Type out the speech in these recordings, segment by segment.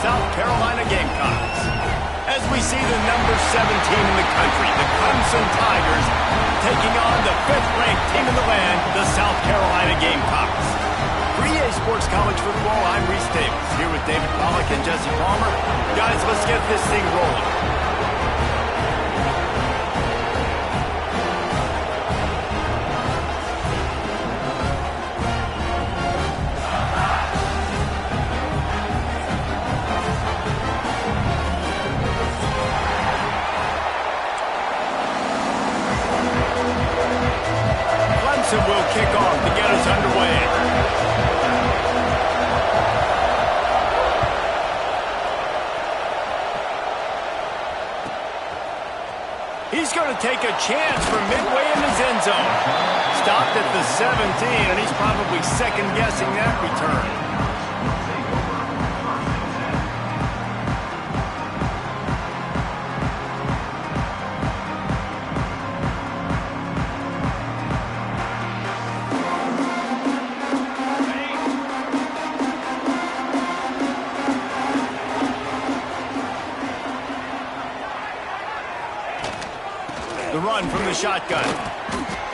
South Carolina Gamecocks. As we see the number 17 in the country, the Clemson Tigers, taking on the 5th-ranked team in the land, the South Carolina Gamecocks. For EA Sports College Football, I'm Reese Davis, here with David Pollack and Jesse Palmer. Guys, let's get this thing rolling. Clemson will kick off to get us underway. He's going to take a chance from midway in his end zone. Stopped at the 17, and he's probably second-guessing that return. The run from the shotgun.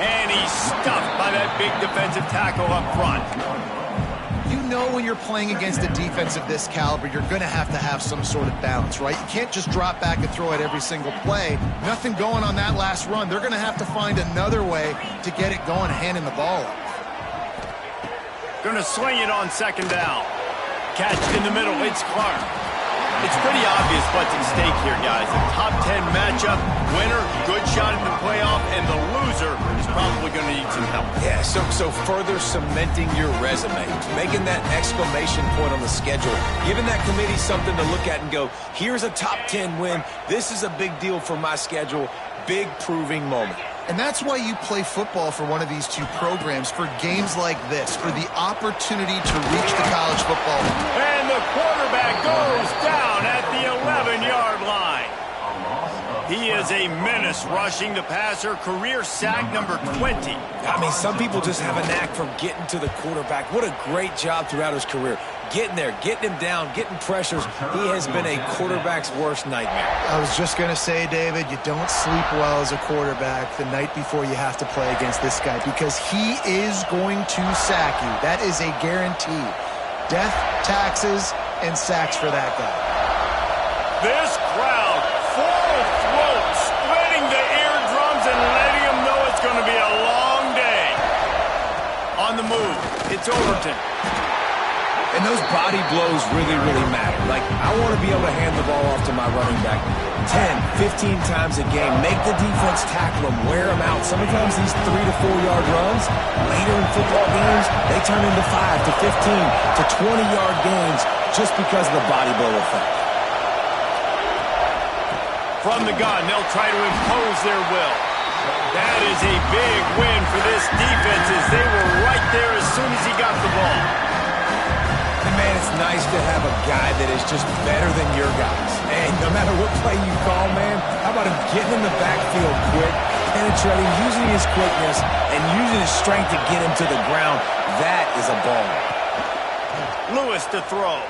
And he's stuffed by that big defensive tackle up front. You know when you're playing against a defense of this caliber, you're going to have some sort of balance, right? You can't just drop back and throw it every single play. Nothing going on that last run. They're going to have to find another way to get it going, handing the ball off. Going to swing it on second down. Catch in the middle. It's Clark. It's pretty obvious what's at stake here, guys. A top 10 matchup, winner, good shot at the playoff, and the loser is probably going to need some help. Yeah, so further cementing your resume, making that exclamation point on the schedule, giving that committee something to look at and go, here's a top 10 win. This is a big deal for my schedule. Big proving moment. And that's why you play football for one of these two programs, for games like this, for the opportunity to reach the college football. And the quarterback goes down at the 11-yard line. He is a menace rushing the passer, career sack number 20. I mean, some people just have a knack for getting to the quarterback. What a great job throughout his career. Getting there, getting him down, getting pressures. He has been a quarterback's worst nightmare. I was just going to say, David, you don't sleep well as a quarterback the night before you have to play against this guy, because he is going to sack you. That is a guarantee. Death, taxes, and sacks for that guy. This crowd, full throat, splitting the eardrums and letting him know it's going to be a long day. On the move, it's Overton. And those body blows really, really matter. Like, I want to be able to hand the ball off to my running back 10, 15 times a game. Make the defense tackle him, wear him out. Sometimes these 3 to 4 yard runs, later in football games, they turn into 5 to 15 to 20-yard gains just because of the body blow effect. From the gun, they'll try to impose their will. That is a big win for this defense, as they were right there as soon as he got the ball. And man, it's nice to have a guy that is just better than your guys. And no matter what play you call, man, how about him getting in the backfield quick, penetrating, using his quickness, and using his strength to get him to the ground? That is a ball. Lewis to throw.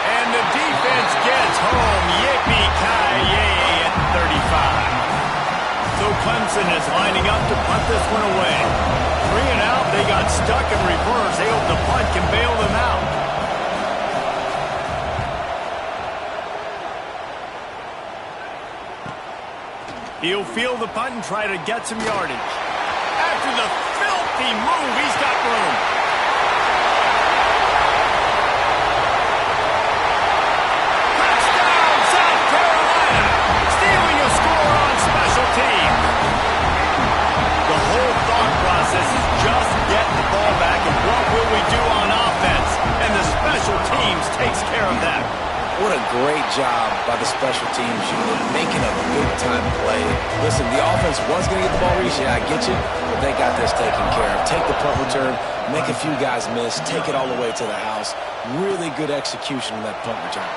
And the defense gets home. Yippee-ki-yay at 35. So Clemson is lining up to punt this one away. 3 and out, they got stuck in reverse. They hope the punt can bail them out. He'll field the punt and try to get some yardage. After the filthy move, he's got room. Touchdown, South Carolina! Stealing a score on special teams. The whole thought process is just get the ball back, and what will we do on offense? And the special teams takes care of that. What a great job by the special teams unit, making a big-time play. Listen, the offense was going to get the ball reached. Yeah, I get you, but they got this taken care of. Take the punt return, make a few guys miss, take it all the way to the house. Really good execution on that punt return.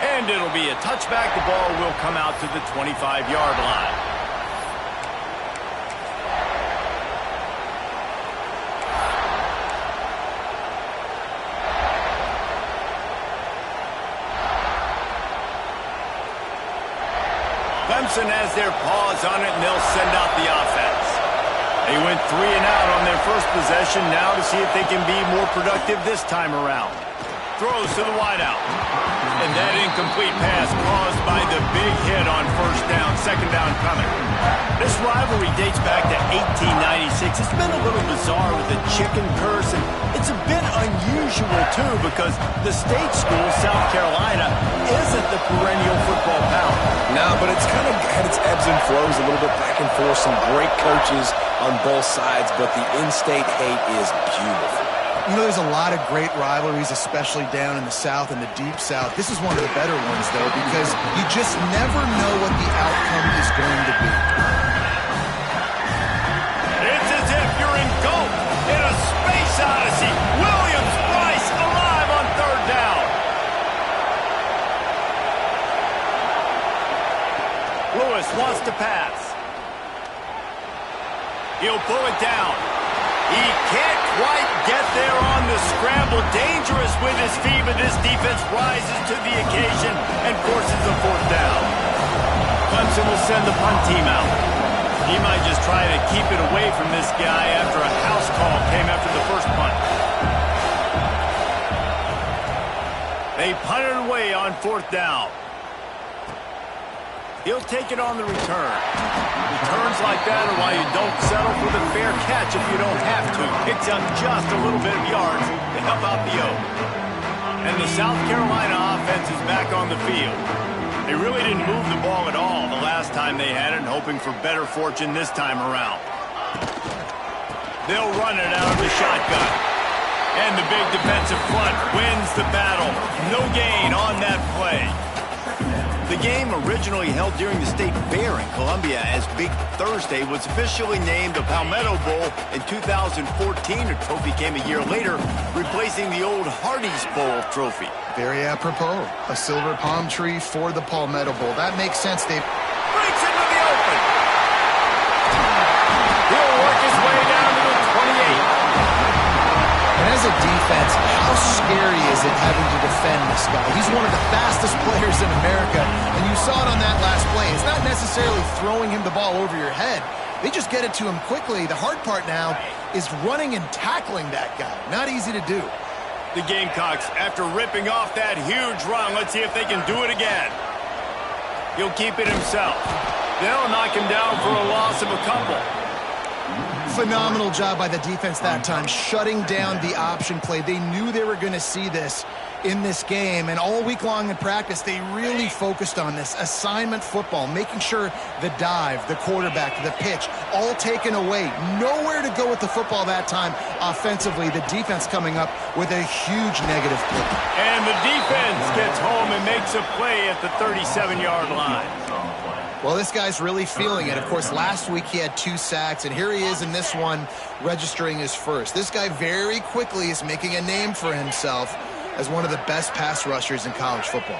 And it'll be a touchback. The ball will come out to the 25-yard line. Clemson has their paws on it, and they'll send out the offense. They went 3 and out on their first possession, now to see if they can be more productive this time around. Throws to the wideout. And that incomplete pass caused by the big hit on first down, second down coming. This rivalry dates back to 1896. It's been a little bizarre with the chicken curse, and it's a bit unusual, too, because the state school, South Carolina, isn't the perennial football power. No, but it's kind of had its ebbs and flows a little bit back and forth. Some great coaches on both sides, but the in-state hate is beautiful. You know, there's a lot of great rivalries, especially down in the South and the Deep South. This is one of the better ones, though, because you just never know what the outcome is going to be. It's as if you're engulfed in a space odyssey. Williams-Brice alive on third down. Lewis wants to pass. He'll pull it down. He can't quite get there on the scramble. Dangerous with his feet, but this defense rises to the occasion and forces a fourth down. Clemson will send the punt team out. He might just try to keep it away from this guy after a house call came after the first punt. They punted away on fourth down. He'll take it on the return. Returns like that are why you don't settle for the fair catch if you don't have to. Picks up just a little bit of yards to help out the O. And the South Carolina offense is back on the field. They really didn't move the ball at all the last time they had it, hoping for better fortune this time around. They'll run it out of the shotgun. And the big defensive front wins the battle. No gain on that play. The game, originally held during the State Fair in Columbia as Big Thursday, was officially named the Palmetto Bowl in 2014. A trophy came a year later, replacing the old Hardee's Bowl trophy. Very apropos. A silver palm tree for the Palmetto Bowl. That makes sense. They breaks into the open. He'll work his way down to the 28. And as a defense, how scary is it having to defend this guy? He's one of the fastest players in America, and you saw it on that last play. It's not necessarily throwing him the ball over your head. They just get it to him quickly. The hard part now is running and tackling that guy. Not easy to do. The Gamecocks, after ripping off that huge run, let's see if they can do it again. He'll keep it himself. They'll knock him down for a loss of a couple. Phenomenal job by the defense that time, shutting down the option play. They knew they were going to see this in this game, and all week long in practice, they really focused on this assignment football, making sure the dive, the quarterback, the pitch, all taken away. Nowhere to go with the football that time offensively. The defense coming up with a huge negative play. And the defense gets home and makes a play at the 37-yard line. Well, this guy's really feeling it. Of course, last week he had 2 sacks, and here he is in this one registering his first. This guy very quickly is making a name for himself as one of the best pass rushers in college football.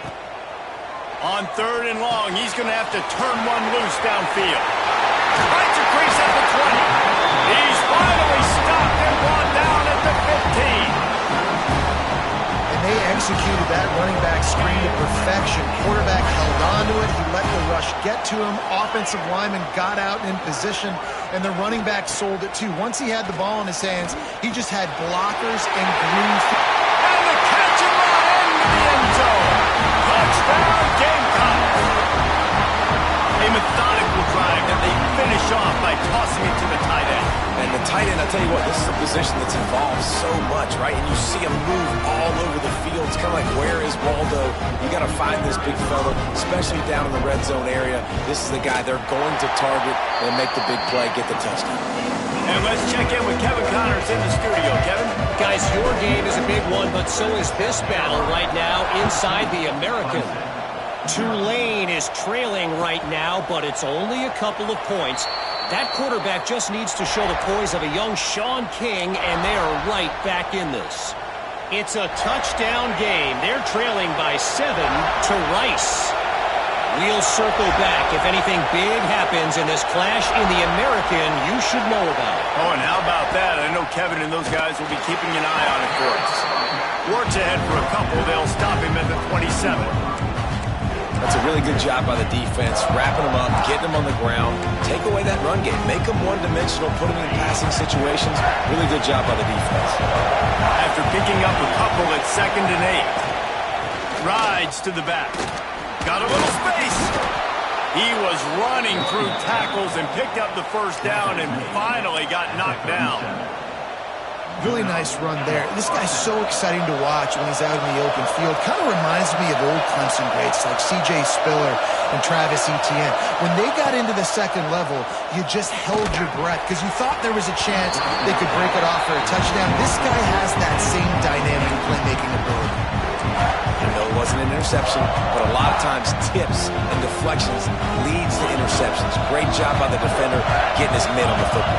On third and long, he's going to have to turn one loose downfield. Finds a crease at the 20. He's finally stopped and brought down at the 15. They executed that running back screen to perfection. Quarterback held on to it. He let the rush get to him. Offensive lineman got out in position, and the running back sold it too. Once he had the ball in his hands, he just had blockers and green. And the catch and run into the end zone. Touchdown, Gamecocks. A methodical drive that they finish off by tossing it to the tight end. And the tight end, I'll tell you what, this is a position that's involved so much, right? And you see him move all over the field. It's kind of like, where is Waldo? You got to find this big fella, especially down in the red zone area. This is the guy they're going to target and make the big play, get the touchdown. And let's check in with Kevin Connors in the studio. Kevin? Guys, your game is a big one, but so is this battle right now inside the American. Tulane is trailing right now, but it's only a couple of points. That quarterback just needs to show the poise of a young Sean King, and they are right back in this. It's a touchdown game. They're trailing by 7 to Rice. We'll circle back if anything big happens in this clash in the American you should know about. Oh, and how about that? I know Kevin and those guys will be keeping an eye on it for us. Works ahead for a couple. They'll stop him at the 27. That's a Really good job by the defense, wrapping them up, getting them on the ground. Take away that run game. Make them one-dimensional, put them in passing situations. Really good job by the defense. After picking up a couple at 2nd and 8. Rides to the back. Got a little space. He was running through tackles and picked up the first down and finally got knocked down. Really nice run there. This guy's so exciting to watch when he's out in the open field. Kind of reminds me of old Clemson greats like C.J. Spiller and Travis Etienne. When they got into the second level, you just held your breath because you thought there was a chance they could break it off for a touchdown. This guy has that same dynamic playmaking ability. I know it wasn't an interception, but a lot of times tips and deflections leads to interceptions. Great job by the defender getting his mitt on the football.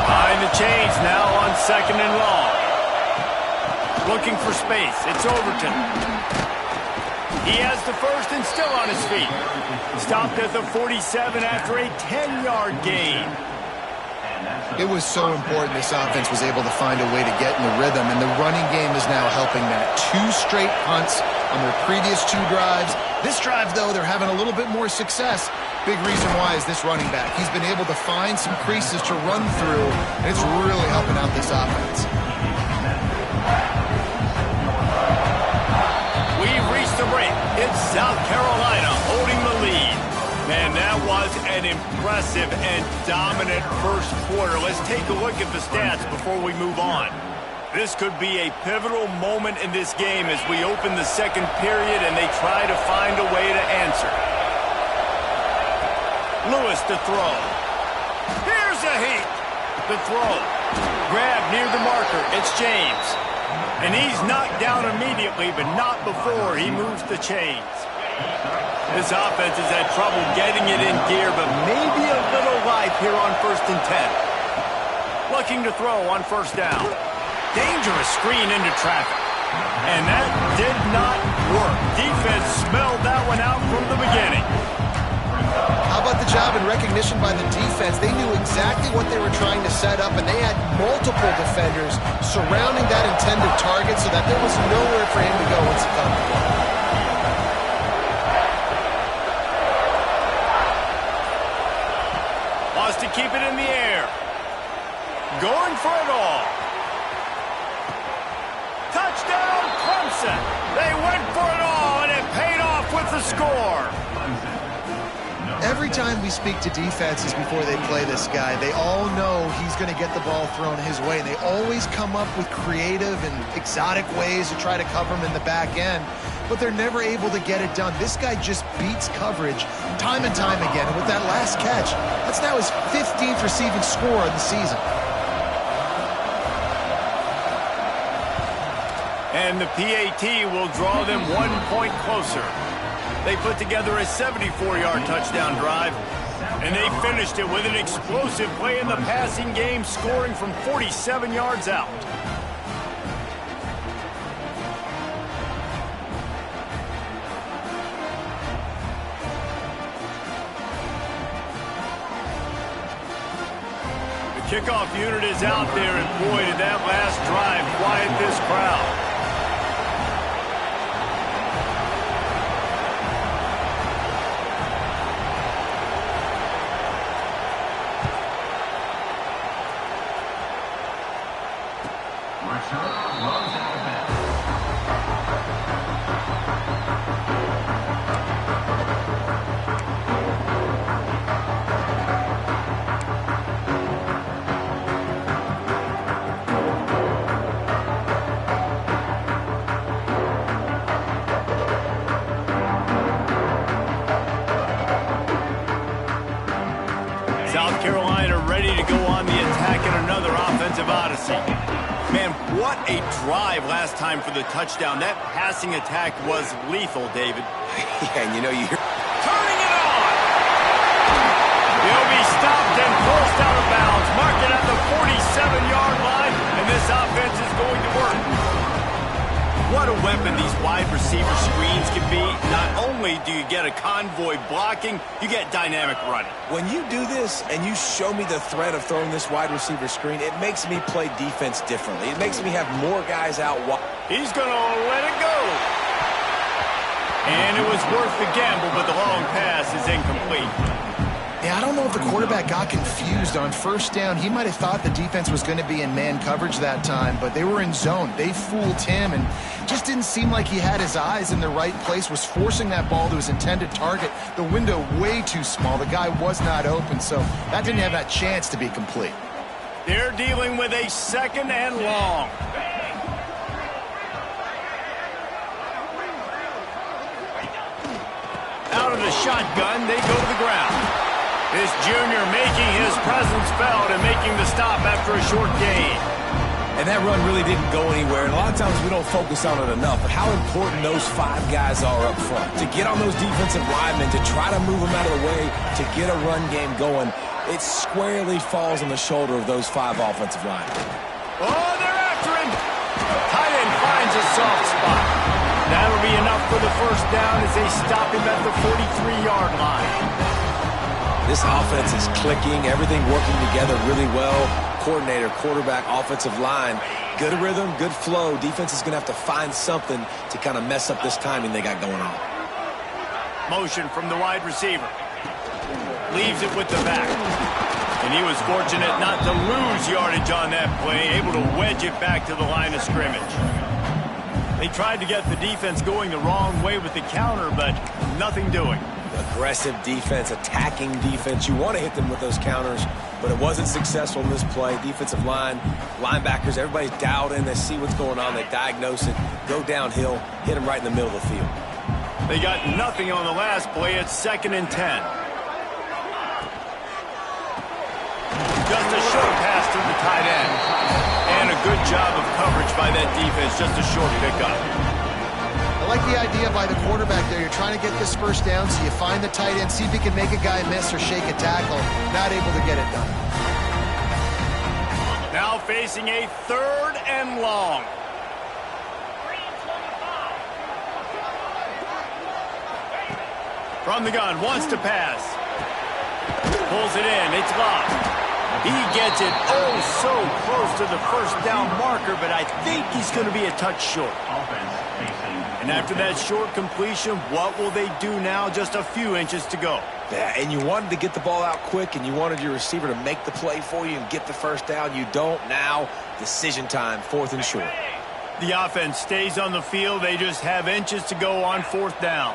Behind the chains now on 2nd and long. Looking for space. It's Overton. He has the first and still on his feet. Stopped at the 47 after a 10-yard gain. It was so important this offense was able to find a way to get in the rhythm, and the running game is now helping that. 2 straight punts on their previous 2 drives. This drive, though, they're having a little bit more success. Big reason why is this running back. He's been able to find some creases to run through, and it's really helping out this offense. We've reached the break. It's South Carolina holding the lead. Man, that was an impressive and dominant first quarter. Let's take a look at the stats before we move on. This could be a pivotal moment in this game as we open the second period and they try to find a way to answer. Lewis to throw. Here's a heat. The throw. Grab near the marker. It's James. And he's knocked down immediately, but not before he moves the chains. This offense has had trouble getting it in gear, but maybe a little life here on 1st and 10. Looking to throw on 1st down. Dangerous screen into traffic. And that did not work. Defense smelled that one out from the beginning. How about the job and recognition by the defense? They knew exactly what they were trying to set up, and they had multiple defenders surrounding that intended target so that there was nowhere for him to go once he got the ball. Wants to keep it in the air. Going for it all. Touchdown, Clemson. They went for it all, and it paid off with the score. Every time we speak to defenses before they play this guy, they all know he's going to get the ball thrown his way. And they always come up with creative and exotic ways to try to cover him in the back end, but they're never able to get it done. This guy just beats coverage time and time again. And with that last catch, that's now his 15th receiving score of the season. And the PAT will draw them 1 point closer. They put together a 74-yard touchdown drive, and they finished it with an explosive play in the passing game, scoring from 47 yards out. The kickoff unit is out there, and boy, did that last drive quiet this crowd. South Carolina ready to go on the attack in another offensive odyssey. Man, what a drive last time for the touchdown. That passing attack was lethal, David. Yeah, and you know, turning it on! He'll be stopped and forced out of bounds. Mark it at the 47-yard line, and this offense is going to work. What a weapon these wide receiver screens can be. Not only do you get a convoy blocking, you get dynamic running. when you do this and you show me the threat of throwing this wide receiver screen, it makes me play defense differently. It makes me have more guys out wide. He's going to let it go. And And it was worth the gamble, but the long pass is incomplete. Yeah, I don't know if the quarterback got confused on first down. He might have thought the defense was going to be in man coverage that time, but they were in zone. They fooled him and just didn't seem like he had his eyes in the right place, was forcing that ball to his intended target. The window way too small. The guy was not open, so that didn't have that chance to be complete. They're dealing with a second and long. Out of the shotgun, they go to the ground. This junior making his presence felt and making the stop after a short gain. And that run really didn't go anywhere. And a lot of times we don't focus on it enough, but how important those 5 guys are up front. To get on those defensive linemen, to try to move them out of the way, to get a run game going, it squarely falls on the shoulder of those 5 offensive linemen. Oh, they're after him. Tight end finds a soft spot. That'll be enough for the first down as they stop him at the 43-yard line. This offense is clicking, everything working together really well. Coordinator, quarterback, offensive line, good rhythm, good flow. Defense is going to have to find something to kind of mess up this timing they got going on. Motion from the wide receiver. Leaves it with the back. And he was fortunate not to lose yardage on that play, able to wedge it back to the line of scrimmage. They tried to get the defense going the wrong way with the counter, but nothing doing. Aggressive defense, attacking defense. You want to hit them with those counters, but it wasn't successful in this play. Defensive line, linebackers, everybody's dialed in. They see what's going on. They diagnose it, go downhill, hit them right in the middle of the field. They got nothing on the last play. It's 2nd and 10. Just a short pass to the tight end. And a good job of coverage by that defense. Just a short pickup. I like the idea by the quarterback there. You're trying to get this first down, so you find the tight end, see if he can make a guy miss or shake a tackle. Not able to get it done. Now facing a 3rd and long. From the gun, wants to pass. Pulls it in, it's locked. He gets it so close to the first down marker, but I think he's going to be a touch short. And after that short completion, what will they do now? Just a few inches to go. Yeah, and you wanted to get the ball out quick, and you wanted your receiver to make the play for you and get the first down. You don't now. Decision time, 4th and short. The offense stays on the field. They just have inches to go on 4th down.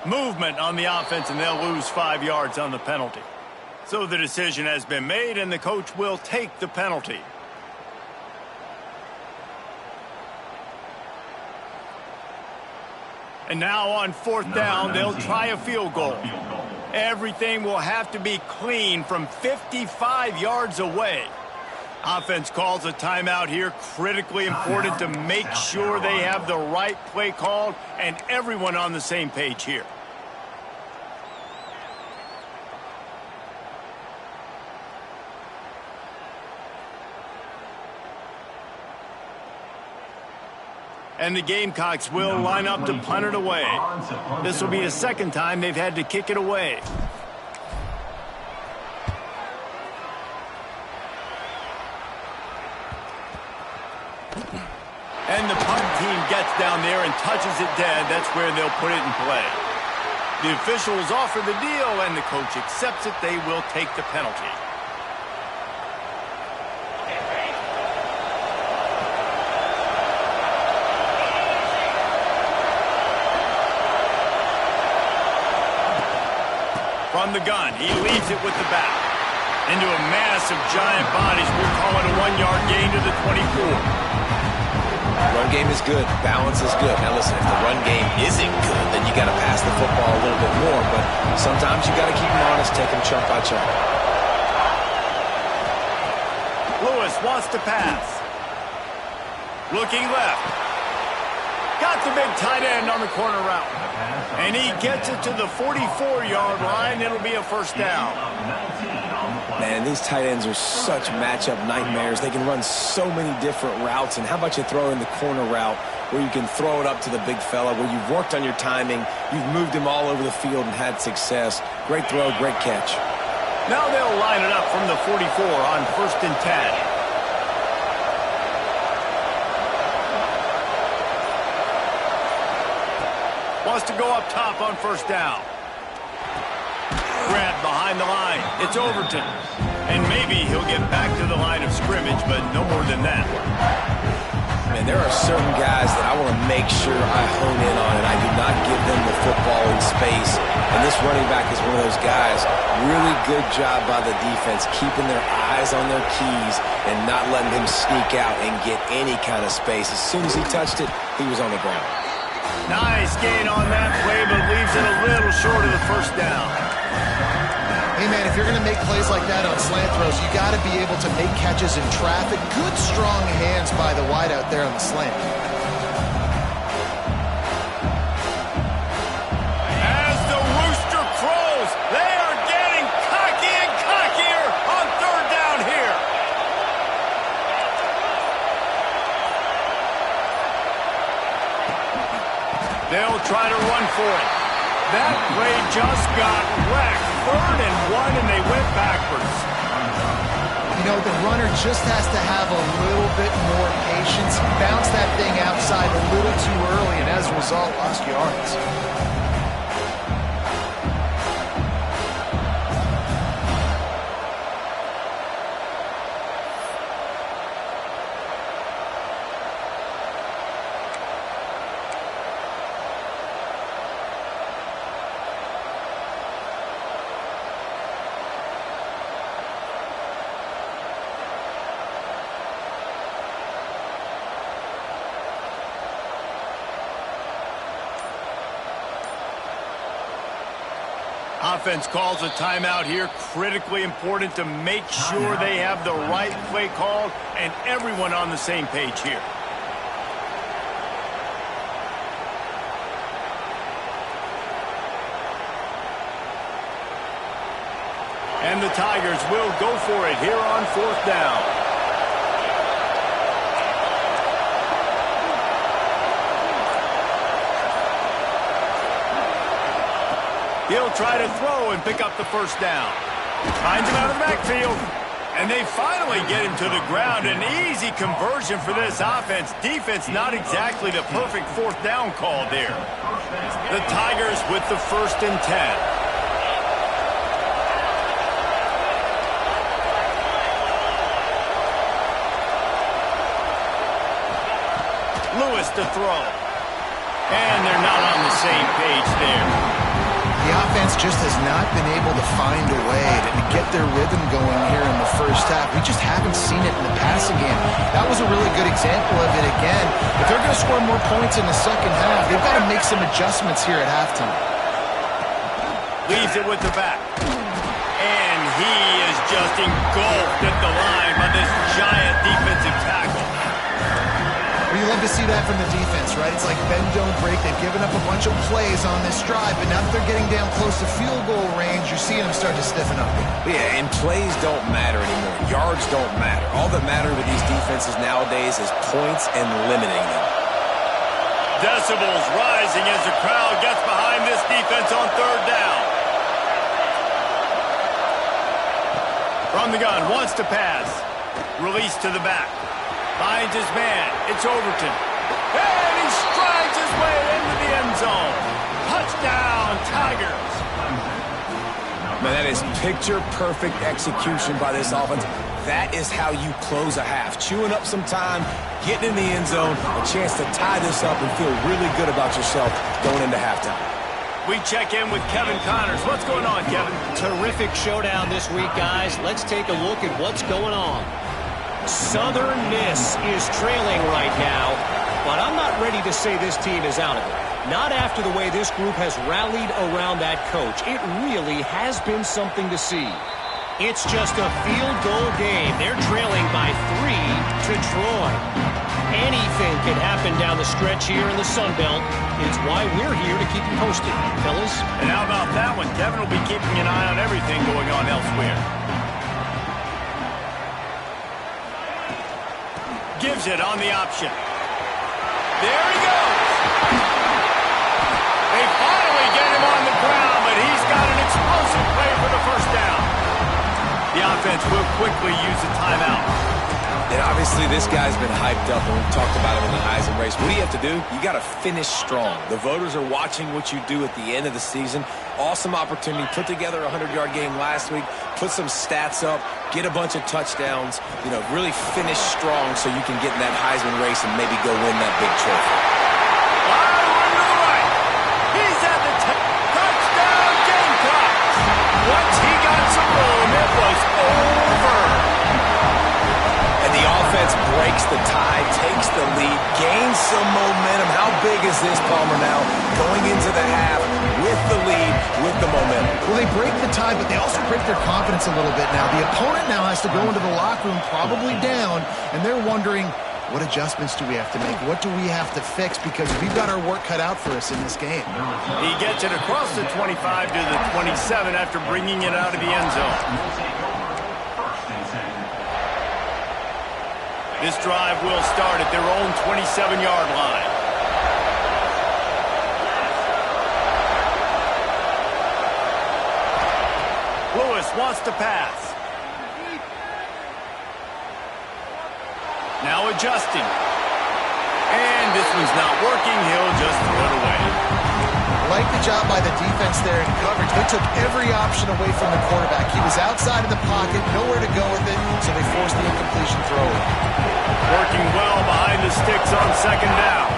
Movement on the offense, and they'll lose 5 yards on the penalty. So the decision has been made, and the coach will take the penalty. And now on 4th down, they'll try a field goal. Everything will have to be clean from 55 yards away. Offense calls a timeout here. Critically important to make sure they have the right play called and everyone on the same page here. And the Gamecocks will line up to punt it away. This will be the 2nd time they've had to kick it away. And the punt team gets down there and touches it dead. That's where they'll put it in play. The officials offer the deal, and the coach accepts it. They will take the penalty. From the gun, he leaves it with the back. Into a mass of giant bodies. We'll call it a 1-yard gain to the 24. Run game is good. Balance is good. Now listen, if the run game isn't good, then you got to pass the football a little bit more. But sometimes you got to keep them honest, take them chunk by chunk. Lewis wants to pass. Looking left. Got the big tight end on the corner route. And he gets it to the 44-yard line. It'll be a 1st down. Man, these tight ends are such matchup nightmares. They can run so many different routes. And how about you throw in the corner route where you can throw it up to the big fella, where you've worked on your timing, you've moved him all over the field and had success. Great throw, great catch. Now they'll line it up from the 44 on 1st and 10. Wants to go up top on 1st down. Grab behind the line. It's Overton. And maybe he'll get back to the line of scrimmage, but no more than that. Man, there are certain guys that I want to make sure I hone in on, and I do not give them the football in space. And this running back is one of those guys. Really good job by the defense, keeping their eyes on their keys and not letting him sneak out and get any kind of space. As soon as he touched it, he was on the ground. Nice gain on that play, but leaves it a little short of the 1st down. Hey, man, if you're going to make plays like that on slant throws, you got to be able to make catches in traffic. Good, strong hands by the wideout there on the slant. As the rooster crows, they are getting cocky and cockier on 3rd down here. They'll try to run for it. That play just got wrecked. 3rd and 1, and they went backwards. You know, the runner just has to have a little bit more patience. Bounce that thing outside a little too early, and as a result, lost yards. Offense calls a timeout here. Critically important to make sure they have the right play called and everyone on the same page here. And the Tigers will go for it here on 4th down. He'll try to throw and pick up the 1st down. Finds him out of the backfield. And they finally get him to the ground. An easy conversion for this offense. Defense not exactly the perfect 4th down call there. The Tigers with the 1st and 10. Lewis to throw. And they're not on the same page there. The offense just has not been able to find a way to get their rhythm going here in the 1st half. We just haven't seen it in the passing game. That was a really good example of it again. If they're going to score more points in the 2nd half, they've got to make some adjustments here at halftime. Leaves it with the back. And he is just engulfed at the line by this giant defensive tackle. Well, you love to see that from the defense, right? It's like bend, don't break. They've given up a bunch of plays on this drive, but now that they're getting down close to field goal range, you're seeing them start to stiffen up. Yeah, and plays don't matter anymore. Yards don't matter. All that matters with these defenses nowadays is points and limiting them. Decibels rising as the crowd gets behind this defense on 3rd down. From the gun, wants to pass. Release to the back. Finds his man. It's Overton. And he strides his way into the end zone. Touchdown, Tigers. Man, that is picture-perfect execution by this offense. That is how you close a half. Chewing up some time, getting in the end zone, a chance to tie this up and feel really good about yourself going into halftime. We check in with Kevin Connors. What's going on, Kevin? Terrific showdown this week, guys. Let's take a look at what's going on. Southern Miss is trailing right now, but I'm not ready to say this team is out of it. Not after the way this group has rallied around that coach. It really has been something to see. It's just a field goal game. They're trailing by 3 to Troy. Anything can happen down the stretch here in the Sun Belt. It's why we're here to keep you posted, fellas. And how about that one? Kevin will be keeping an eye on everything going on elsewhere. Gives it on the option. There he goes. They finally get him on the ground, but he's got an explosive play for the 1st down. defense will quickly use a timeout. And obviously this guy's been hyped up, and we've talked about him in the Heisman race. What do you have to do? You got to finish strong. The voters are watching what you do at the end of the season. Awesome opportunity. Put together a 100-yard game last week. Put some stats up. Get a bunch of touchdowns. You know, really finish strong so you can get in that Heisman race and maybe go win that big trophy. Right. He's at the touchdown Gamecocks. Once he got some room, it was over. And the offense breaks the tie, takes the lead, gains some momentum. How big is this, Palmer, now? Going into the half with the lead, with the momentum. Well, they break the tie, but they also break their confidence a little bit now. The opponent now has to go into the locker room probably down, and they're wondering, what adjustments do we have to make? What do we have to fix? Because we've got our work cut out for us in this game. He gets it across the 25 to the 27 after bringing it out of the end zone. This drive will start at their own 27-yard line. Lewis wants to pass. Now adjusting. And this one's not working. He'll just throw it away. Like the job by the defense there in coverage. They took every option away from the quarterback. He was outside of the pocket, nowhere to go with it, so they forced the incompletion throw. Working well behind the sticks on second down.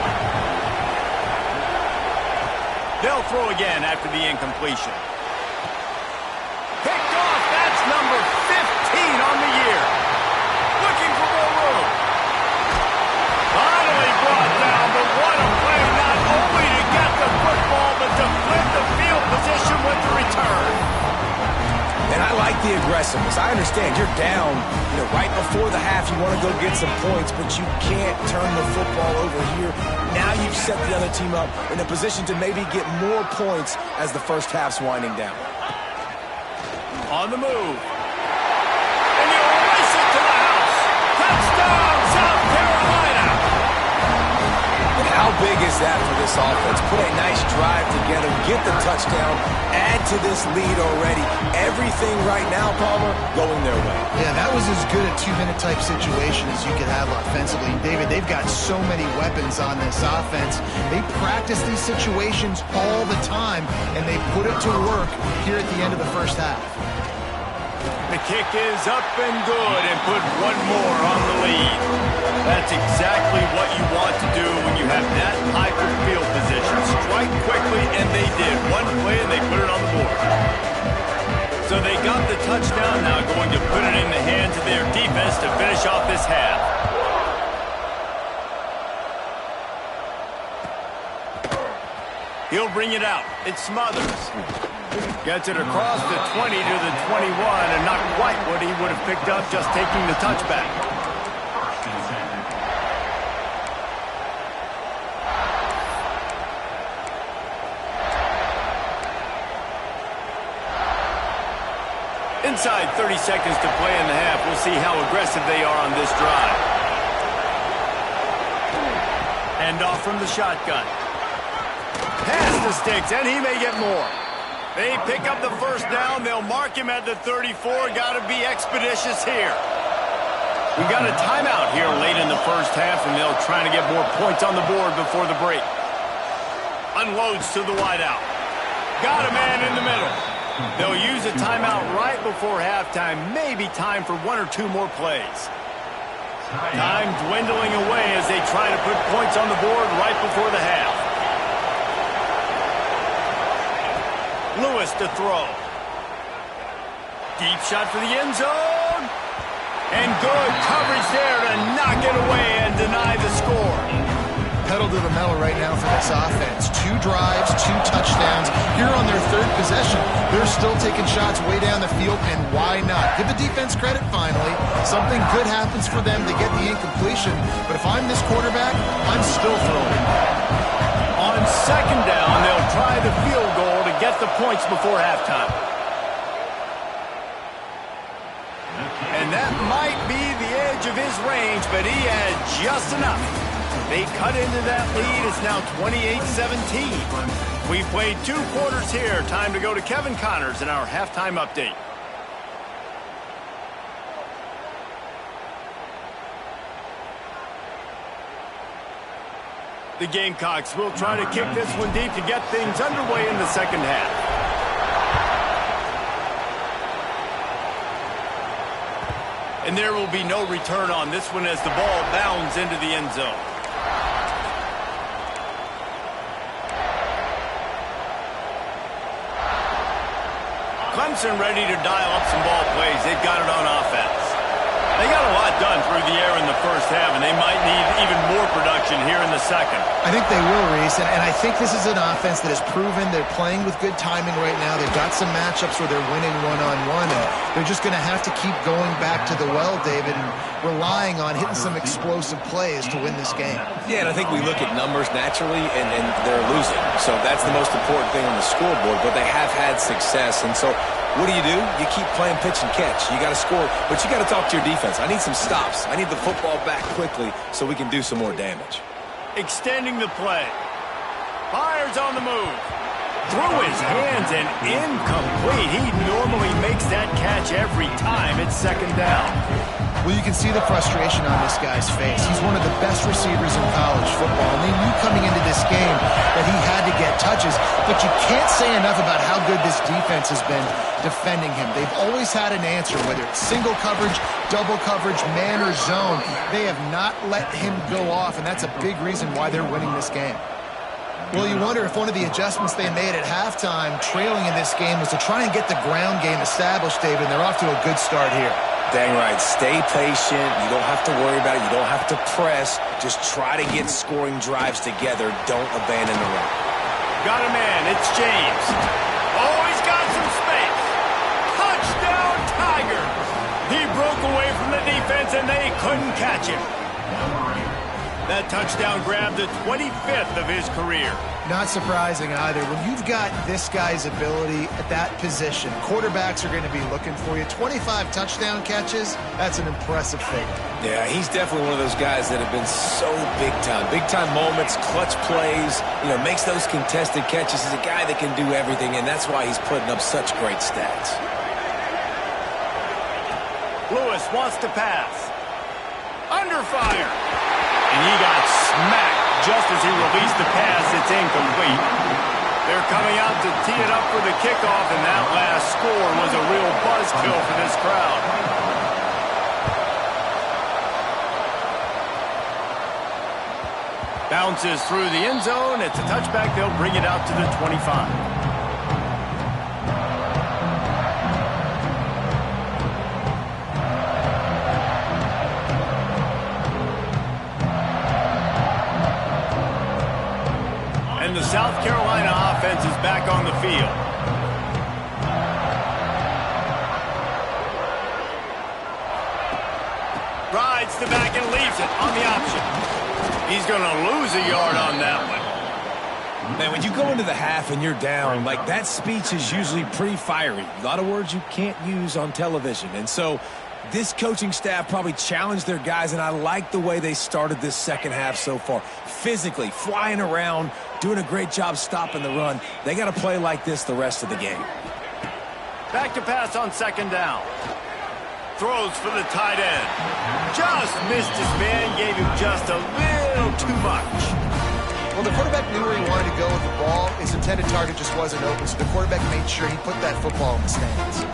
They'll throw again after the incompletion. Picked off. That's number 15 on the year. Looking for more room. Finally brought down, but what a play, not only to get the football, but to flip the field position with the return. And I like the aggressiveness. I understand you're down, right before the half. You want to go get some points, but you can't turn the football over here. Now you've set the other team up in a position to maybe get more points as the first half's winding down. On the move. And he'll race it to the house. Touchdown, South Carolina. And how big is that for this offense? Put a nice drive together, get the touchdown, add to this lead already. Everything right now, Palmer, going their way. Yeah, that was as good a two-minute type situation as you could have offensively. David, they've got so many weapons on this offense. They practice these situations all the time, and they put it to work here at the end of the first half. The kick is up and good, and put one more on the lead. That's exactly what you want to do when you have that type of field position. Strike quickly, and they did. One play, and they put it on the board. So they got the touchdown, now going to put it in the hands of their defense to finish off this half. He'll bring it out. It Smothers. Gets it across the 20 to the 21, and not quite what he would have picked up just taking the touchback. Inside 30 seconds to play in the half. We'll see how aggressive they are on this drive. Hand off from the shotgun. Pass the sticks, and he may get more. They pick up the first down. They'll mark him at the 34. Got to be expeditious here. We got a timeout here late in the first half, and they'll try to get more points on the board before the break. Unloads to the wideout. Got a man in the middle. They'll use a timeout right before halftime. Maybe time for one or two more plays. Time dwindling away as they try to put points on the board right before the half. Lewis to throw. Deep shot for the end zone. And good coverage there to knock it away and deny the score. Pedal to the metal right now for this offense. 2 drives, 2 touchdowns. Here on their third possession, they're still taking shots way down the field, and why not? Give the defense credit finally. Something good happens for them to get the incompletion, but if I'm this quarterback, I'm still throwing. On second down, they'll try the field goal to get the points before halftime. And that might be the edge of his range, but he had just enough. They cut into that lead. It's now 28-17. We played 2 quarters here. Time to go to Kevin Connors in our halftime update. The Gamecocks will try to kick this one deep to get things underway in the second half. And there will be no return on this one as the ball bounds into the end zone. Clemson ready to dial up some ball plays. They've got it on offense. They got a lot done through the air in the first half, and they might need even more production here in the second. I think they will, Reese, and I think this is an offense that has proven they're playing with good timing right now. They've got some matchups where they're winning one-on-one, and they're just going to have to keep going back to the well, David, and relying on hitting some explosive plays to win this game. Yeah, and I think we look at numbers naturally, and they're losing. So that's the most important thing on the scoreboard, but they have had success, and so what do? You keep playing pitch and catch. You got to score, but you got to talk to your defense. I need some stops. I need the football back quickly so we can do some more damage. Extending the play. Fires on the move. Through his hands and incomplete. He normally makes that catch every time. It's second down. Well, you can see the frustration on this guy's face. He's one of the best receivers in college football, and they knew coming into this game that he had to get touches, but you can't say enough about how good this defense has been defending him. They've always had an answer, whether it's single coverage, double coverage, man or zone. They have not let him go off, and that's a big reason why they're winning this game. Well, you wonder if one of the adjustments they made at halftime, trailing in this game, was to try and get the ground game established, David, and they're off to a good start here. Dang right. Stay patient. You don't have to worry about it. You don't have to press. Just try to get scoring drives together. Don't abandon the run. Got a man. It's James. Oh, he's got some space. Touchdown, Tigers. He broke away from the defense, and they couldn't catch him. That touchdown grabbed the 25th of his career. Not surprising either. When you've got this guy's ability at that position, quarterbacks are going to be looking for you. 25 touchdown catches, that's an impressive figure. Yeah, he's definitely one of those guys that have been so big time. Big time moments, clutch plays, makes those contested catches. He's a guy that can do everything, and that's why he's putting up such great stats. Lewis wants to pass. Under fire. And he got smacked just as he released the pass. It's incomplete. They're coming out to tee it up for the kickoff, and that last score was a real buzzkill for this crowd. Bounces through the end zone. It's a touchback. They'll bring it out to the 25. And the South Carolina offense is back on the field. Rides the back and leaves it on the option. He's going to lose a yard on that one. Man, when you go into the half and you're down, that speech is usually pretty fiery. A lot of words you can't use on television. And so this coaching staff probably challenged their guys, and I like the way they started this second half so far. Physically, flying around, doing a great job stopping the run. They got to play like this the rest of the game. Back to pass on second down. Throws for the tight end. Just missed his man, gave him just a little too much. Well, the quarterback knew where he wanted to go with the ball. His intended target just wasn't open, so the quarterback made sure he put that football in the stands.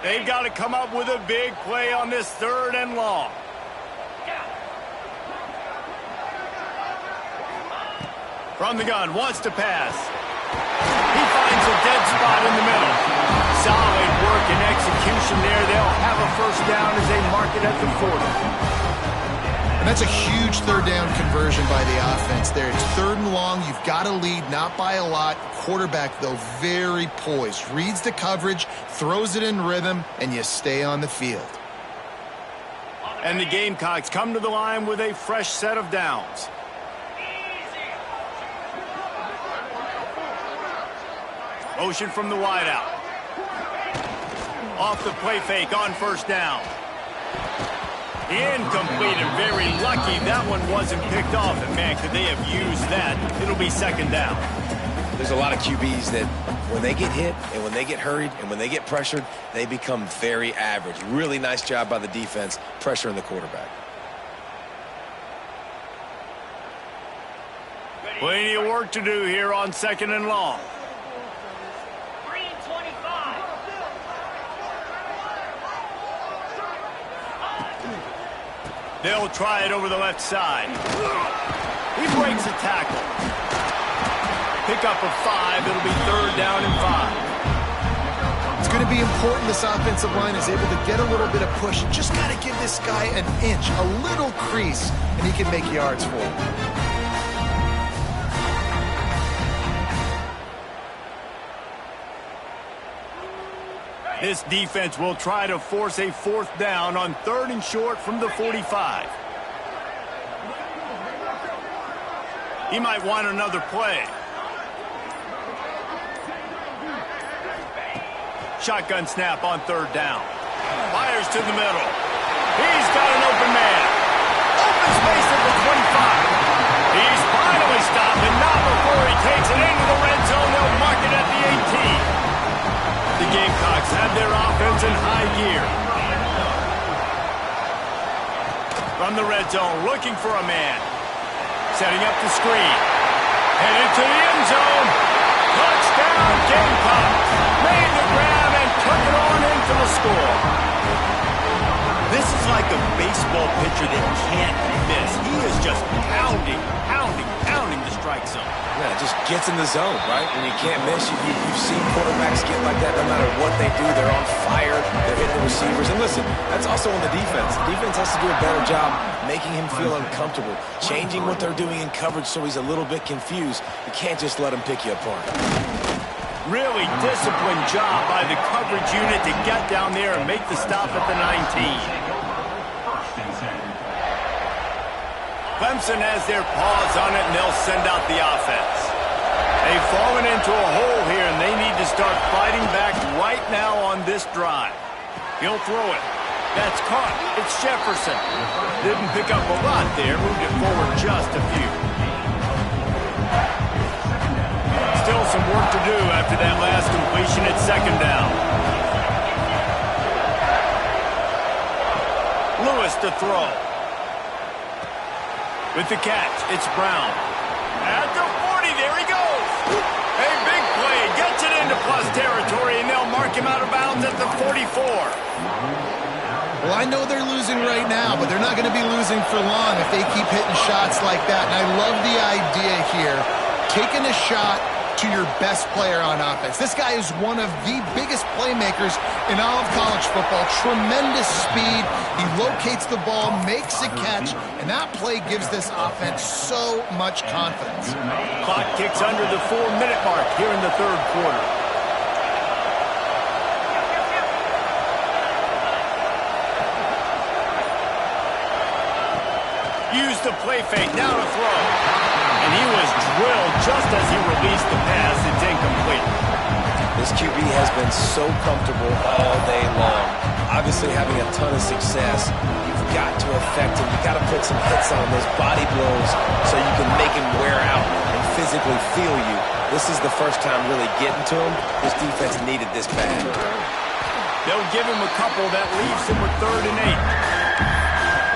They've got to come up with a big play on this third and long. From the gun, wants to pass. He finds a dead spot in the middle. Solid work and execution there. They'll have a first down as they mark it at the 40. And that's a huge third down conversion by the offense there. It's third and long. You've got to lead, not by a lot. Quarterback, though, very poised. Reads the coverage, throws it in rhythm, and you stay on the field. And the Gamecocks come to the line with a fresh set of downs. Motion from the wideout. Off the play fake on first down. Incomplete and very lucky that one wasn't picked off. And man, could they have used that. It'll be second down. There's a lot of QBs that when they get hit and when they get hurried and when they get pressured, they become very average. Really nice job by the defense pressuring the quarterback. Plenty of work to do here on 2nd and long. They'll try it over the left side. He breaks a tackle. Pickup of 5. It'll be 3rd down and 5. It's going to be important this offensive line is able to get a little bit of push. You just got to give this guy an inch, a little crease, and he can make yards for him. This defense will try to force a 4th down on 3rd and short from the 45. He might want another play. Shotgun snap on 3rd down. Fires to the middle. He's got an open man. Open space at the 25. He's finally stopped, and not before he takes it into the red zone. They'll mark it at the 18. The Gamecocks have their offense in high gear. From the red zone, looking for a man. Setting up the screen. Headed to the end zone. Touchdown, Gamecocks. Made the grab and took it on in for the score. This is like a baseball pitcher that can't miss. He is just pounding the strike zone. Yeah, it just gets in the zone, right? When you can't miss, you've seen quarterbacks get like that no matter what they do. They're on fire. They're hitting the receivers. And listen, that's also on the defense. The defense has to do a better job making him feel uncomfortable, changing what they're doing in coverage so he's a little bit confused. You can't just let him pick you apart. Really disciplined job by the coverage unit to get down there and make the stop at the 19. Clemson has their paws on it, and they'll send out the offense. They've fallen into a hole here, and they need to start fighting back right now on this drive. He'll throw it. That's caught. It's Jefferson. Didn't pick up a lot there. Moved it forward just a few. Still some work to do after that last completion at 2nd down. Lewis to throw. With the catch, it's Brown. At the 40, there he goes. A big play, gets it into plus territory, and they'll mark him out of bounds at the 44. Well, I know they're losing right now, but they're not going to be losing for long if they keep hitting shots like that. And I love the idea here, taking a shot to your best player on offense. This guy is one of the biggest playmakers in all of college football. Tremendous speed. He locates the ball, makes a catch, and that play gives this offense so much confidence. Clock ticks under the 4-minute mark here in the 3rd quarter. Use the play fake, now to throw. And he was drilled just as he released the pass. It's incomplete. This QB has been so comfortable all day long. Obviously having a ton of success. You've got to affect him. You've got to put some hits on those body blows so you can make him wear out and physically feel you. This is the first time really getting to him. This defense needed this bad. They'll give him a couple that leaves him with 3rd and 8.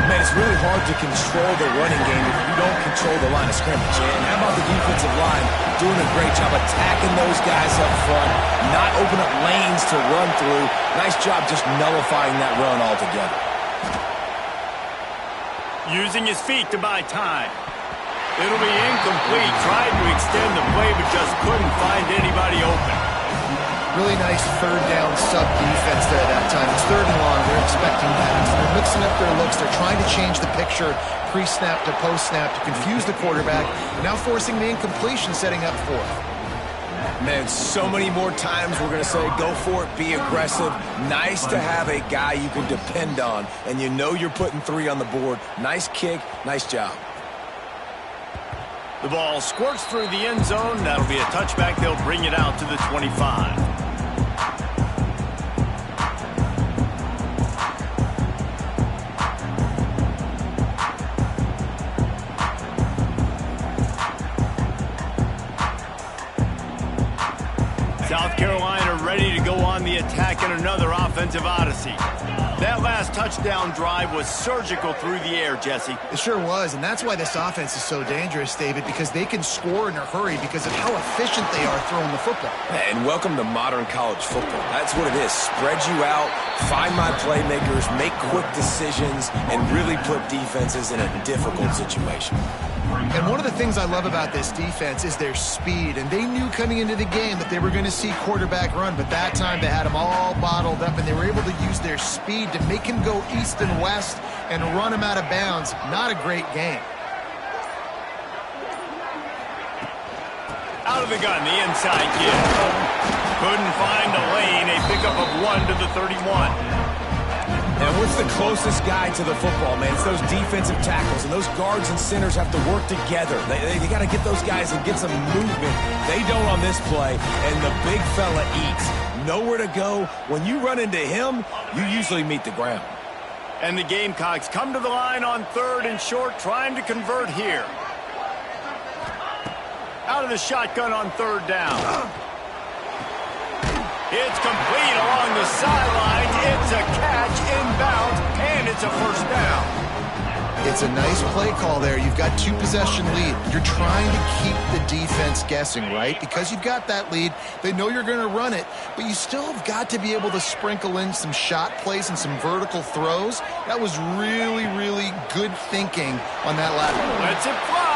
Man, it's really hard to control the running game if you don't control the line of scrimmage. And how about the defensive line doing a great job attacking those guys up front, not open up lanes to run through. Nice job just nullifying that run altogether. Using his feet to buy time. It'll be incomplete. Tried to extend the play, but just couldn't find anybody open. Really nice 3rd down sub-defense there that time. It's 3rd and long. They're expecting that. They're mixing up their looks. They're trying to change the picture pre-snap to post-snap to confuse the quarterback. Now forcing the incompletion, setting up 4th. Man, so many more times we're going to say, go for it, be aggressive. Nice to have a guy you can depend on, and you know you're putting 3 on the board. Nice kick, nice job. The ball squirts through the end zone. That'll be a touchback. They'll bring it out to the 25. South Carolina ready to go on the attack in another offensive odyssey. That last touchdown drive was surgical through the air, Jesse. It sure was, and that's why this offense is so dangerous, David, because they can score in a hurry because of how efficient they are throwing the football. And welcome to modern college football. That's what it is. Spread you out, find my playmakers, make quick decisions, and really put defenses in a difficult situation. And one of the things I love about this defense is their speed. And they knew coming into the game that they were going to see quarterback run. But that time they had him all bottled up, and they were able to use their speed to make him go east and west and run him out of bounds. Not a great game. Out of the gun, the inside kid. Couldn't find a lane. A pickup of 1 to the 31. And what's the closest guy to the football, man? It's those defensive tackles, and those guards and centers have to work together. They got to get those guys and get some movement. They don't on this play, and the big fella eats. Nowhere to go. When you run into him, you usually meet the ground. And the Gamecocks come to the line on 3rd and short, trying to convert here. Out of the shotgun on 3rd down. It's complete along the sidelines. It's a catch inbounds, and it's a first down. It's a nice play call there. You've got 2-possession lead. You're trying to keep the defense guessing, right? Because you've got that lead. They know you're going to run it, but you still have got to be able to sprinkle in some shot plays and some vertical throws. That was really, really good thinking on that last one. Lets it fly.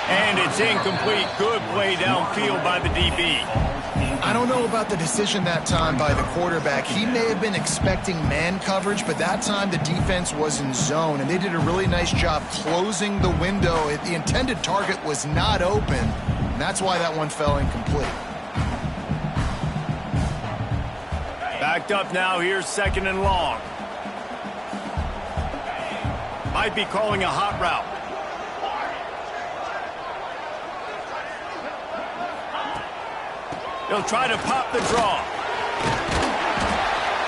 And it's incomplete. Good play downfield by the DB. I don't know about the decision that time by the quarterback. He may have been expecting man coverage, but that time the defense was in zone, and they did a really nice job closing the window. The intended target was not open, and that's why that one fell incomplete. Backed up now. Here's 2nd and long. Might be calling a hot route. He'll try to pop the draw.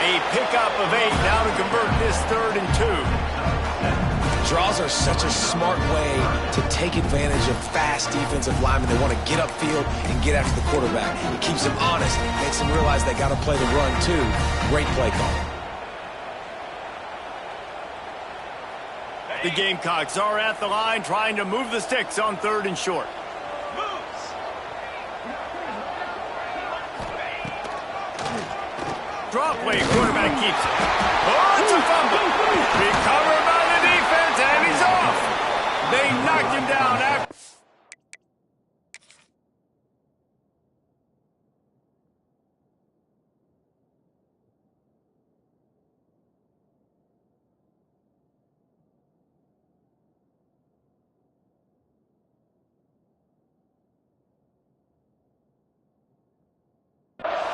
A pickup of 8 now to convert this 3rd and 2. Draws are such a smart way to take advantage of fast defensive linemen. They want to get upfield and get after the quarterback. It keeps them honest, makes them realize they got to play the run too. Great play call. The Gamecocks are at the line trying to move the sticks on 3rd and short. Draw play, quarterback keeps it. Oh, it's a fumble. Recovered by the defense, and he's off. They knocked him down after.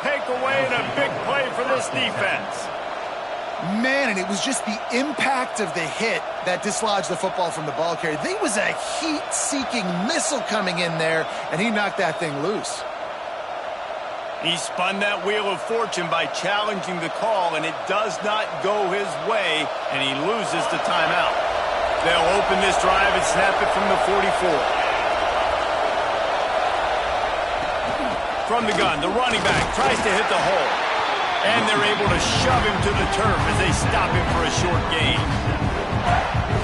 Takeaway and a big play for this defense. Man, and it was just the impact of the hit that dislodged the football from the ball carrier. There was a heat-seeking missile coming in there, and he knocked that thing loose. He spun that wheel of fortune by challenging the call, and it does not go his way, and he loses the timeout. They'll open this drive and snap it from the 44. From the gun, the running back tries to hit the hole. And they're able to shove him to the turf as they stop him for a short gain.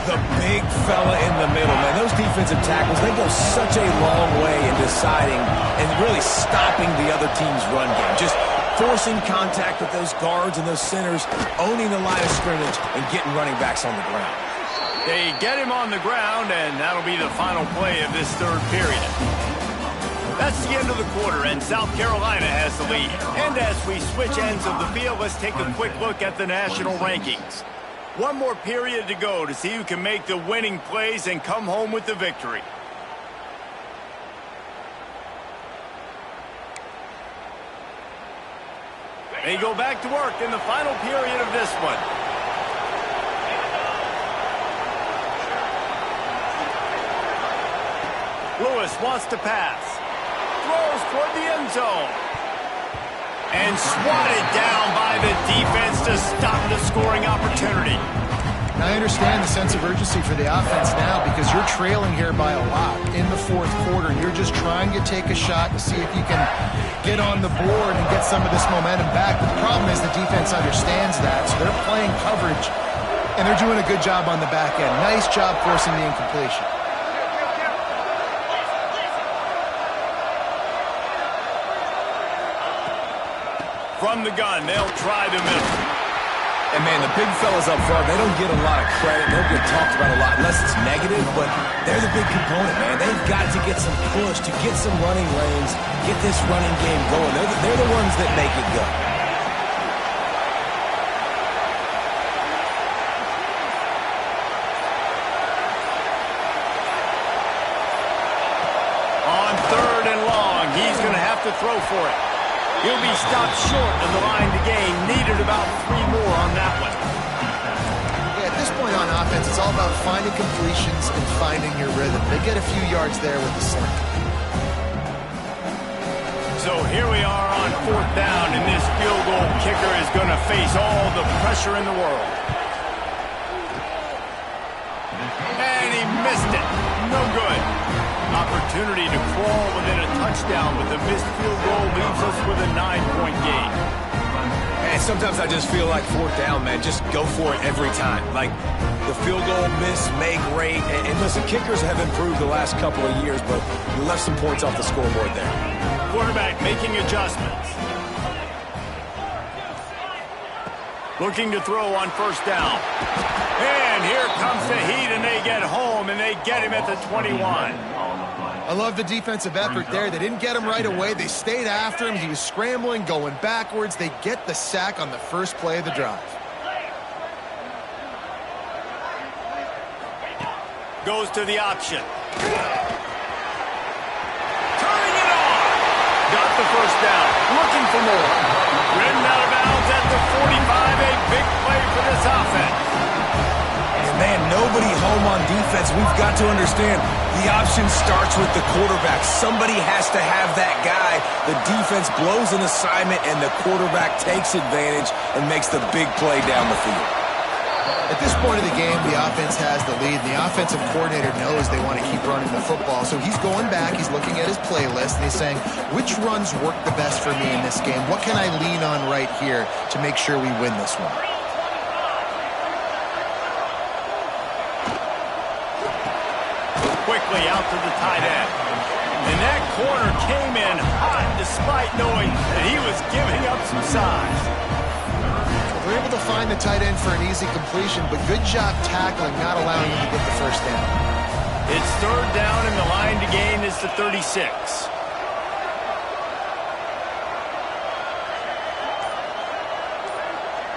The big fella in the middle, man. Those defensive tackles, they go such a long way in deciding and really stopping the other team's run game. Just forcing contact with those guards and those centers, owning the line of scrimmage, and getting running backs on the ground. They get him on the ground, and that'll be the final play of this 3rd period. That's the end of the quarter, and South Carolina has the lead. And as we switch ends of the field, let's take a quick look at the national rankings. One more period to go to see who can make the winning plays and come home with the victory. They go back to work in the final period of this one. Lewis wants to pass. Throws toward the end zone. And swatted down by the defense to stop the scoring opportunity. I understand the sense of urgency for the offense now because you're trailing here by a lot in the fourth quarter. You're just trying to take a shot to see if you can get on the board and get some of this momentum back. But the problem is the defense understands that, so they're playing coverage, and they're doing a good job on the back end. Nice job forcing the incompletion. From the gun, they'll try the middle. And, man, the big fellas up front, they don't get a lot of credit. They don't get talked about a lot unless it's negative, but they're the big component, man. They've got to get some push, to get some running lanes, get this running game going. They're the ones that make it go. On 3rd and long, he's going to have to throw for it. He'll be stopped short of the line to gain. Needed about 3 more on that one. Yeah, at this point on offense, it's all about finding completions and finding your rhythm. They get a few yards there with the slant. So here we are on 4th down, and this field goal kicker is going to face all the pressure in the world. And he missed it. No good. Opportunity to crawl within a touchdown with a missed field goal leaves us with a 9-point game. And sometimes I just feel like 4th down, man, just go for it every time. Like the field goal miss, make rate. And listen, kickers have improved the last couple of years, but we left some points off the scoreboard there. Quarterback making adjustments. Looking to throw on 1st down. And here comes the heat, and they get home, and they get him at the 21. I love the defensive effort there. They didn't get him right away. They stayed after him. He was scrambling, going backwards. They get the sack on the first play of the drive. Goes to the option. Turning it on. Got the 1st down. Looking for more. Ridden out of bounds at the 45. A big play for this offense. Man, nobody home on defense. We've got to understand the option starts with the quarterback. Somebody has to have that guy. The defense blows an assignment, and the quarterback takes advantage and makes the big play down the field. At this point of the game, the offense has the lead. The offensive coordinator knows they want to keep running the football, so he's going back. He's looking at his playlist, and he's saying, which runs work the best for me in this game? What can I lean on right here to make sure we win this one? Quickly out to the tight end. And that corner came in hot despite knowing that he was giving up some size. They're able to find the tight end for an easy completion, but good job tackling, not allowing him to get the 1st down. It's 3rd down, and the line to gain is the 36.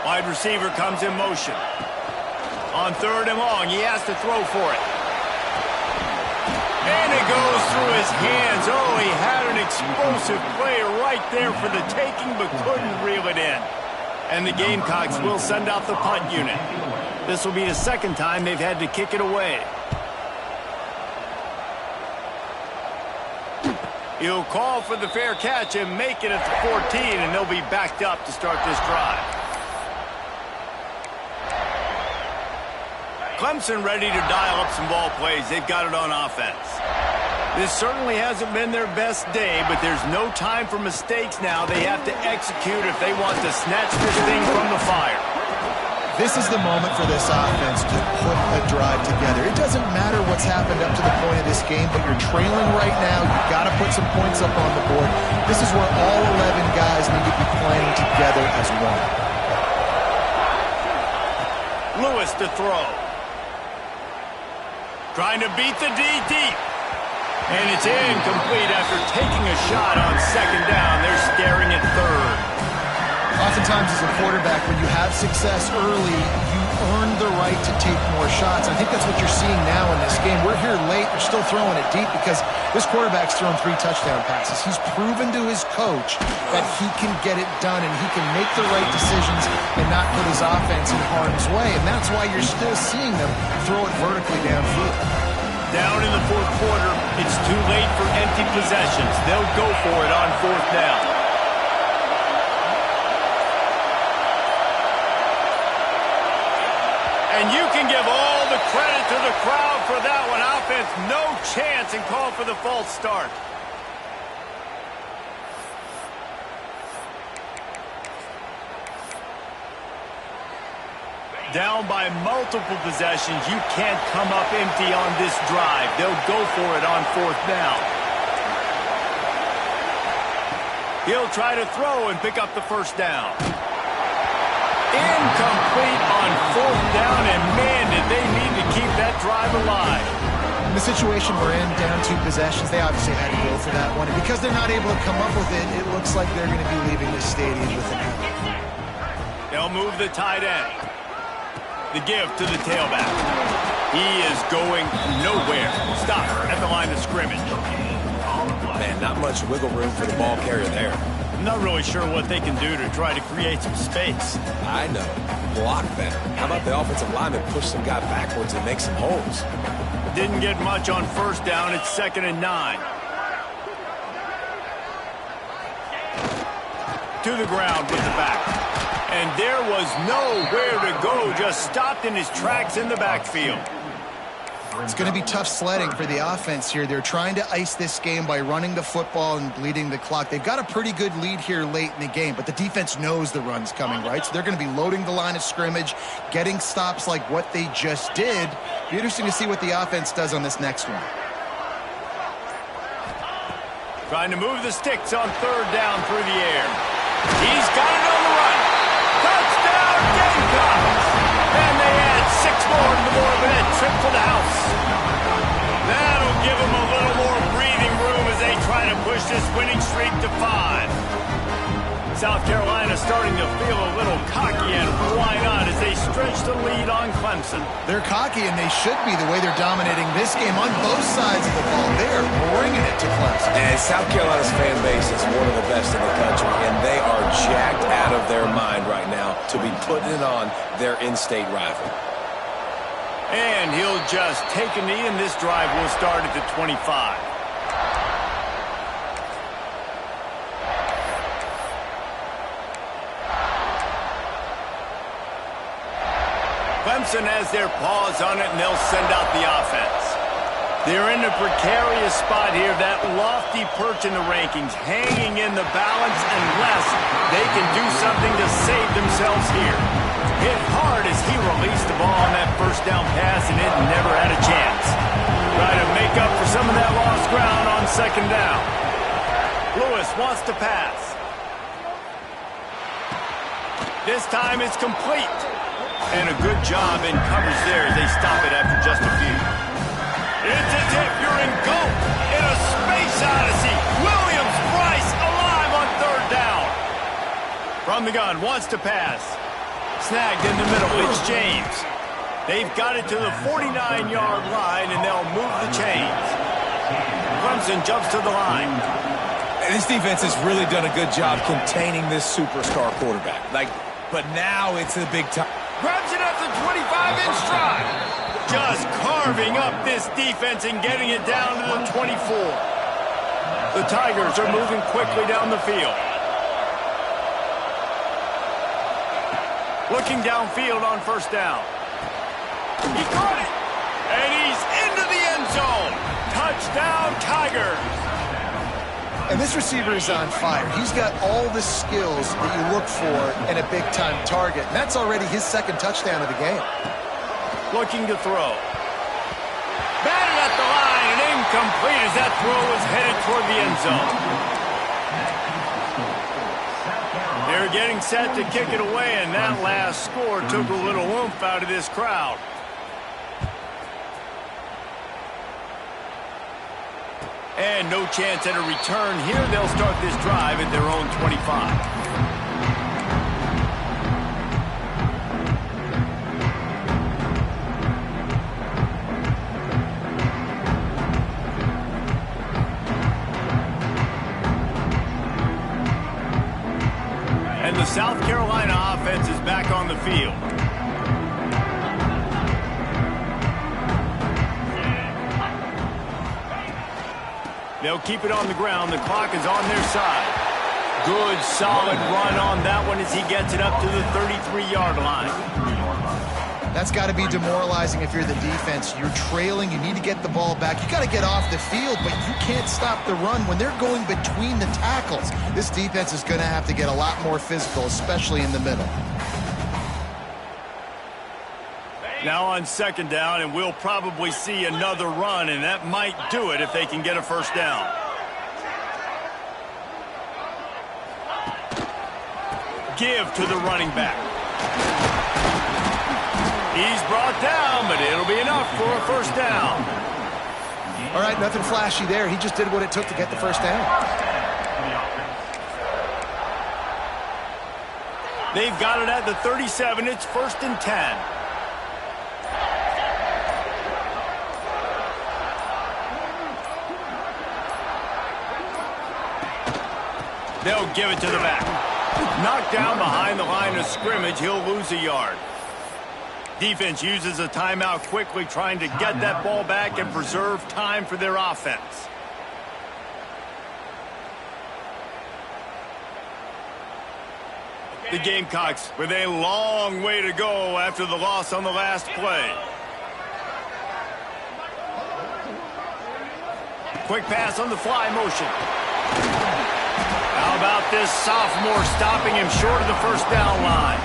Wide receiver comes in motion. On 3rd and long, he has to throw for it. And it goes through his hands. Oh, he had an explosive play right there for the taking, but couldn't reel it in. And the Gamecocks will send out the punt unit. This will be the 2nd time they've had to kick it away. He'll call for the fair catch and make it at the 14, and they'll be backed up to start this drive. Clemson ready to dial up some ball plays. They've got it on offense. This certainly hasn't been their best day, but there's no time for mistakes now. They have to execute if they want to snatch this thing from the fire. This is the moment for this offense to put a drive together. It doesn't matter what's happened up to the point of this game, but you're trailing right now. You've got to put some points up on the board. This is where all 11 guys need to be playing together as one. Lewis to throw. Trying to beat the D deep. And it's incomplete after taking a shot on 2nd down. They're staring at 3rd. Oftentimes as a quarterback, when you have success early, you earn the right to take more shots. I think that's what you're seeing now in this game. We're here late. They're still throwing it deep because this quarterback's thrown 3 touchdown passes. He's proven to his coach that he can get it done and he can make the right decisions and not put his offense in harm's way. And that's why you're still seeing them throw it vertically downfield. Down in the 4th quarter, it's too late for empty possessions. They'll go for it on 4th down. And you can can give all the credit to the crowd for that one. Offense, no chance, and call for the false start. Down by multiple possessions, you can't come up empty on this drive. They'll go for it on 4th down. He'll try to throw and pick up the 1st down. Incomplete on 4th down, and man, did they need to keep that drive alive. In the situation we're in, down 2 possessions, they obviously had to go for that one. And because they're not able to come up with it, it looks like they're going to be leaving this stadium with an L. They'll move the tight end. The give to the tailback. He is going nowhere. Stop at the line of scrimmage. Man, not much wiggle room for the ball carrier there. I'm not really sure what they can do to try to create some space. I know. Block better. How about the offensive lineman push some guy backwards and make some holes? Didn't get much on 1st down. It's 2nd and 9. To the ground with the back. And there was nowhere to go, just stopped in his tracks in the backfield. It's going to be tough sledding for the offense here. They're trying to ice this game by running the football and bleeding the clock. They've got a pretty good lead here late in the game, but the defense knows the run's coming, right? So they're going to be loading the line of scrimmage, getting stops like what they just did. Be interesting to see what the offense does on this next one. Trying to move the sticks on 3rd down through the air. He's got it on the run. Touchdown, Gamecocks! And they add 6 more to the Moorhead trip to the house. That'll give them a little more breathing room as they try to push this winning streak to 5. South Carolina starting to feel a little cocky, and why not, as they stretch the lead on Clemson. They're cocky, and they should be the way they're dominating this game on both sides of the ball. They're bringing it to Clemson. And South Carolina's fan base is one of the best in the country, and they are jacked out of their mind right now to be putting it on their in-state rival. And he'll just take a knee, and this drive will start at the 25. Clemson has their paws on it, and they'll send out the offense. They're in a precarious spot here, that lofty perch in the rankings, hanging in the balance unless they can do something to save themselves here. Hit hard as he released the ball on that 1st down pass, and it never had a chance. Try to make up for some of that lost ground on 2nd down. Lewis wants to pass. This time it's complete. And a good job in coverage there as they stop it after just a few. It's as if you're engulfed in a space odyssey. Williams-Brice alive on 3rd down. From the gun, wants to pass. Snagged in the middle, it's James. They've got it to the 49-yard line, and they'll move the chains. Clemson jumps to the line. And this defense has really done a good job containing this superstar quarterback. But now it's a big time. Grabs it at the 25-inch stride. Just carving up this defense and getting it down to the 24. The Tigers are moving quickly down the field. Looking downfield on 1st down. He caught it. And he's into the end zone. Touchdown, Tigers. And this receiver is on fire. He's got all the skills that you look for in a big-time target. And that's already his 2nd touchdown of the game. Looking to throw. Batted at the line and incomplete as that throw was headed toward the end zone. They're getting set to kick it away, and that last score took a little oomph out of this crowd. And no chance at a return here. They'll start this drive at their own 25. And the South Carolina offense is back on the field. They'll keep it on the ground. The clock is on their side. Good, solid run on that one as he gets it up to the 33-yard line. That's got to be demoralizing if you're the defense. You're trailing. You need to get the ball back. You got to get off the field, but you can't stop the run when they're going between the tackles. This defense is going to have to get a lot more physical, especially in the middle. Now on second down, and we'll probably see another run, and that might do it if they can get a first down. Give to the running back. He's brought down, but it'll be enough for a first down. All right, nothing flashy there. He just did what it took to get the first down. They've got it at the 37. It's 1st and 10. They'll give it to the back. Knocked down behind the line of scrimmage. He'll lose a yard. Defense uses a timeout quickly, trying to get that ball back and preserve time for their offense. The Gamecocks with a long way to go after the loss on the last play. Quick pass on the fly motion. How about this sophomore stopping him short of the first down line?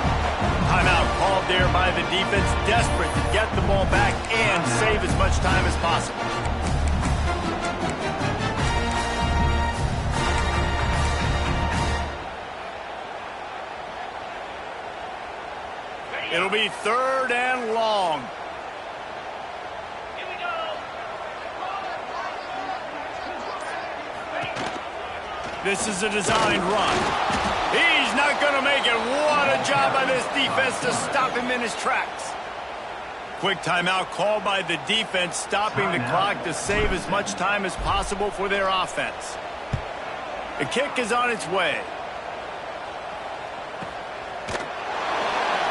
Timeout called there by the defense, desperate to get the ball back and save as much time as possible. It'll be 3rd and long. This is a designed run. He's not going to make it. What a job by this defense to stop him in his tracks. Quick timeout called by the defense, stopping the clock to save as much time as possible for their offense. The kick is on its way.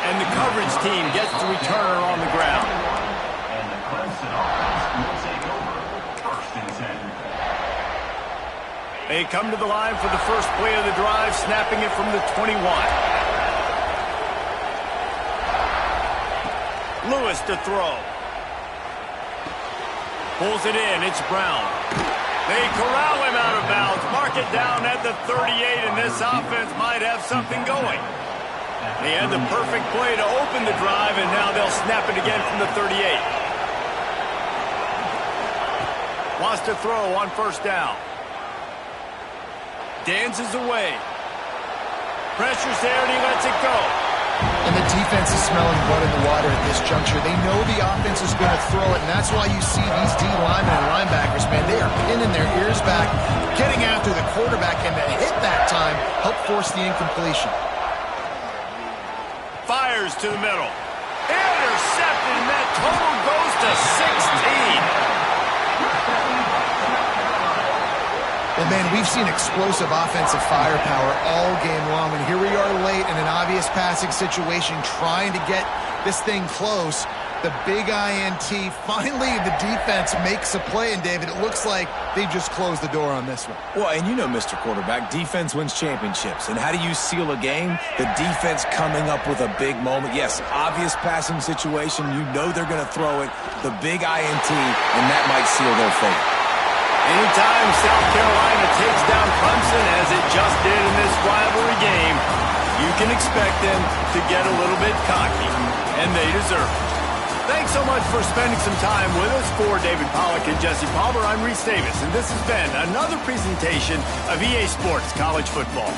And the coverage team gets the returner on the ground. And the Clemson offense will take over 1st and 10. They come to the line for the first play of the drive, snapping it from the 21. Lewis to throw. Pulls it in. It's Brown. They corral him out of bounds. Mark it down at the 38, and this offense might have something going. They had the perfect play to open the drive, and now they'll snap it again from the 38. Wants to throw on first down. Dances away. Pressure's there, and he lets it go. And the defense is smelling blood in the water at this juncture. They know the offense is going to throw it, and that's why you see these D linemen and linebackers, man, they are pinning their ears back, getting after the quarterback, and to hit that time, help force the incompletion. Fires to the middle. Intercepted, and that total goes to 16. Well, man, we've seen explosive offensive firepower all game long, and here we are late in an obvious passing situation trying to get this thing close. The big INT, finally the defense makes a play, and David, it looks like they've just closed the door on this one. Well, and you know, Mr. Quarterback, defense wins championships. And how do you seal a game? The defense coming up with a big moment. Yes, obvious passing situation. You know they're going to throw it. The big INT, and that might seal their fate. Anytime South Carolina takes down Clemson, as it just did in this rivalry game, you can expect them to get a little bit cocky, and they deserve it. Thanks so much for spending some time with us. For David Pollack and Jesse Palmer, I'm Reese Davis, and this has been another presentation of EA Sports College Football.